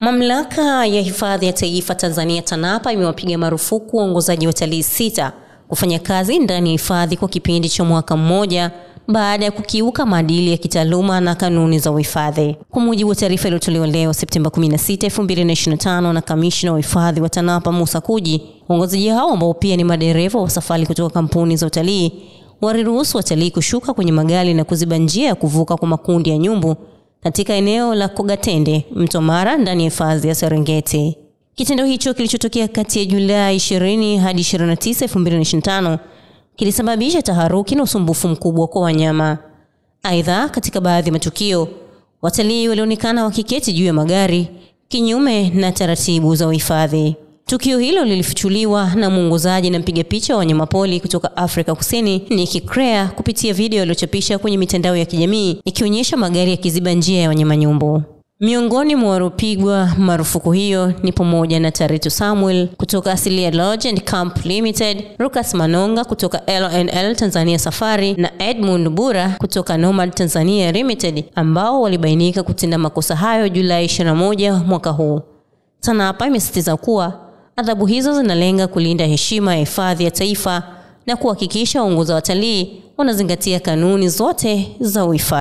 Mamlaka ya Hifadhi ya Taifa Tanzania TANAPA imewapiga marufuku waongozaji watalii 6 kufanya kazi ndani ya hifadhi kwa kipindi cha mwaka mmoja baada ya kukiuka maadili ya kitaaluma na kanuni za uhifadhi. Kwa mujibu wa taarifa iliyotolewa leo Septemba 16, 2025 na Kamishna wa Hifadhi wa TANAPA Musa Kuji, waongozaji hao ambao pia ni madereva wa safari kutoka kampuni za utalii waliruhusu watalii kushuka kwenye magari na kuziba njia ya kuvuka kwa makundi ya nyumbu katika eneo la Kogatende, Mto Mara ndani ya hifadhi ya Serengeti. Kitendo hicho kilichotokea kati ya Julai 20 hadi 29, 2025 kilisababisha taharuki na usumbufu mkubwa kwa wanyama. Aidha, katika baadhi ya matukio, watalii walionekana wakiketi juu ya magari kinyume na taratibu za uhifadhi. Tukio hilo lilifichuliwa na mwongozaji na mpiga picha wa wanyamapori kutoka Afrika Kusini, Nicky Crea, kupitia video iliyochapisha kwenye mitandao ya kijamii ikionyesha magari yakiziba njia ya wanyama nyumbu. Miongoni mwa waliopigwa marufuku hiyo ni pamoja na Taritu Samuel kutoka Asilia Lodge and Camp Limited, Lucas Manonga kutoka LNL Tanzania Safari na Edmund Bura kutoka Nomad Tanzania Limited, ambao walibainika kutenda makosa hayo Julai 21 mwaka huu. TANAPA imesisitiza kuwa adhabu hizo zinalenga kulinda heshima ya hifadhi ya taifa na kuhakikisha waongoza watalii wanazingatia kanuni zote za uhifadhi.